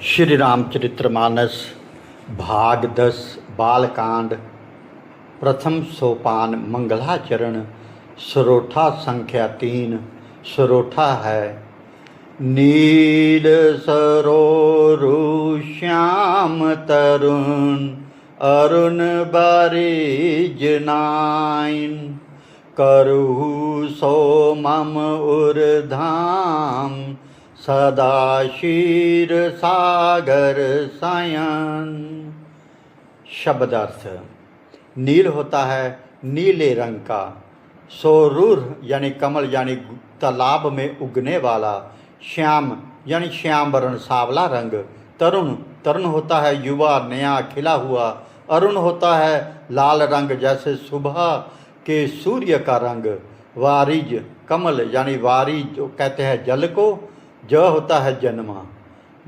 श्री रामचरितमानस भाग 10 बालकांड। प्रथम सोपान मंगलाचरण। सरोठा संख्या 3। सरोठा है। नील सरोरु श्याम तरुण अरुण बारिज नाइन करहु सो मम उर्धाम सदा क्षीर सागर सायन। शब्दार्थ। नील होता है नीले रंग का, सोरूर यानी कमल यानी तालाब में उगने वाला, श्याम यानी श्याम वर्ण सावला रंग, तरुण तरुण होता है युवा नया खिला हुआ, अरुण होता है लाल रंग जैसे सुबह के सूर्य का रंग, वारिज कमल यानी वारिज जो कहते हैं जल को, ज होता है जन्मा,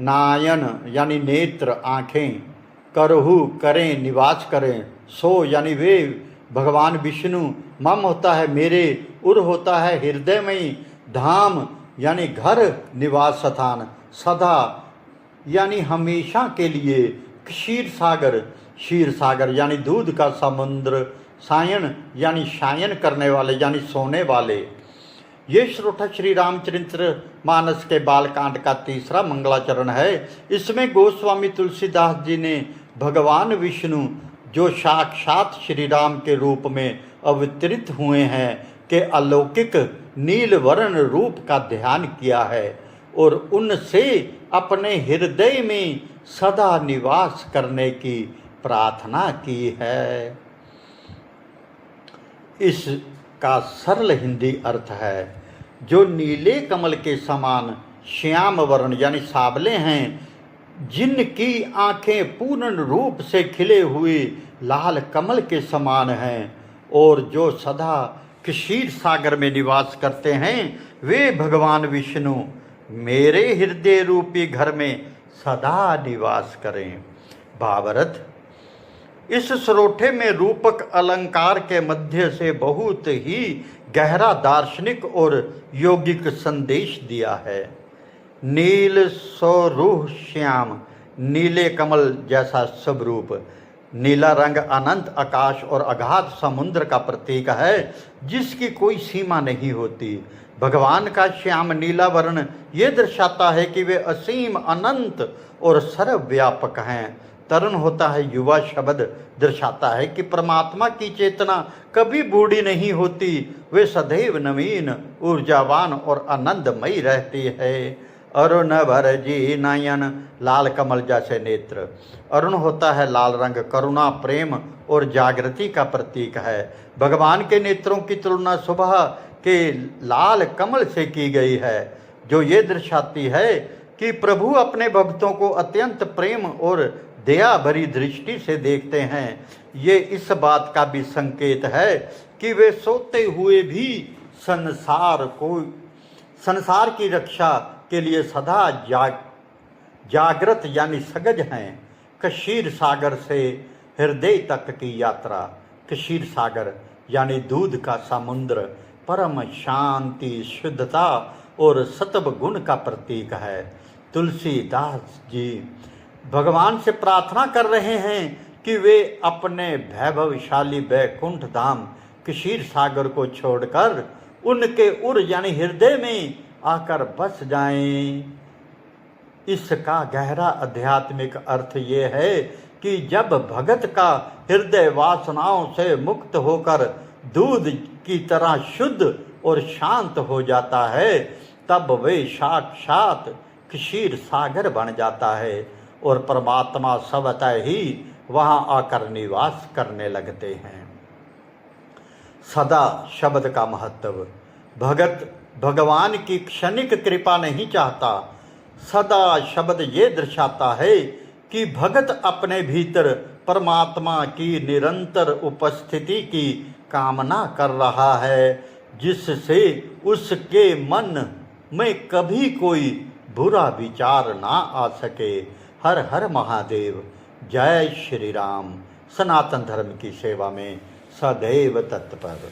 नायन यानी नेत्र आँखें, करहु करें निवास करें, सो यानी वे भगवान विष्णु, मम होता है मेरे, उर होता है हृदय में, धाम यानी घर निवास स्थान, सदा यानी हमेशा के लिए, क्षीर सागर क्षीर सागर यानी दूध का समुद्र, सायन यानी शायन करने वाले यानी सोने वाले। ये श्रोता श्री रामचरित्र मानस के बालकांड का तीसरा मंगलाचरण है। इसमें गोस्वामी तुलसीदास जी ने भगवान विष्णु जो साक्षात श्री राम के रूप में अवतरित हुए हैं के अलौकिक नील वर्ण रूप का ध्यान किया है और उनसे अपने हृदय में सदा निवास करने की प्रार्थना की है। इसका सरल हिंदी अर्थ है, जो नीले कमल के समान श्याम वर्ण यानी सावले हैं, जिनकी आंखें पूर्ण रूप से खिले हुए लाल कमल के समान हैं और जो सदा क्षीर सागर में निवास करते हैं, वे भगवान विष्णु मेरे हृदय रूपी घर में सदा निवास करें। भावार्थ। इस सरोठे में रूपक अलंकार के मध्य से बहुत ही गहरा दार्शनिक और यौगिक संदेश दिया है। नील सोरूह श्याम, नीले कमल जैसा स्वरूप, नीला रंग अनंत आकाश और अगाध समुद्र का प्रतीक है जिसकी कोई सीमा नहीं होती। भगवान का श्याम नीला वर्ण ये दर्शाता है कि वे असीम अनंत और सर्वव्यापक हैं। तरुण होता है युवा शब्द दर्शाता है कि परमात्मा की चेतना कभी बूढ़ी नहीं होती, वे सदैव नवीन ऊर्जावान और आनंदमयी रहती है। अरुण भरजी नयन, लाल कमल जैसे नेत्र। अरुण होता है लाल रंग, करुणा प्रेम और जागृति का प्रतीक है। भगवान के नेत्रों की तुलना सुबह के लाल कमल से की गई है, जो ये दर्शाती है कि प्रभु अपने भक्तों को अत्यंत प्रेम और दया भरी दृष्टि से देखते हैं। ये इस बात का भी संकेत है कि वे सोते हुए भी संसार की रक्षा के लिए सदा जागृत यानी सजग हैं। क्षीर सागर से हृदय तक की यात्रा। क्षीर सागर यानी दूध का समुद्र परम शांति, शुद्धता और सत्व गुण का प्रतीक है। तुलसीदास जी भगवान से प्रार्थना कर रहे हैं कि वे अपने वैभवशाली वैकुंठ धाम क्षीर सागर को छोड़कर उनके उर यानी हृदय में आकर बस जाएं। इसका गहरा आध्यात्मिक अर्थ ये है कि जब भगत का हृदय वासनाओं से मुक्त होकर दूध की तरह शुद्ध और शांत हो जाता है, तब वे साक्षात क्षीर सागर बन जाता है और परमात्मा स्वतः ही वहाँ आकर निवास करने लगते हैं। सदा शब्द का महत्व। भगत भगवान की क्षणिक कृपा नहीं चाहता। सदा शब्द ये दर्शाता है कि भगत अपने भीतर परमात्मा की निरंतर उपस्थिति की कामना कर रहा है, जिससे उसके मन में कभी कोई बुरा विचार ना आ सके। हर हर महादेव। जय श्री राम। सनातन धर्म की सेवा में सदैव तत्पर।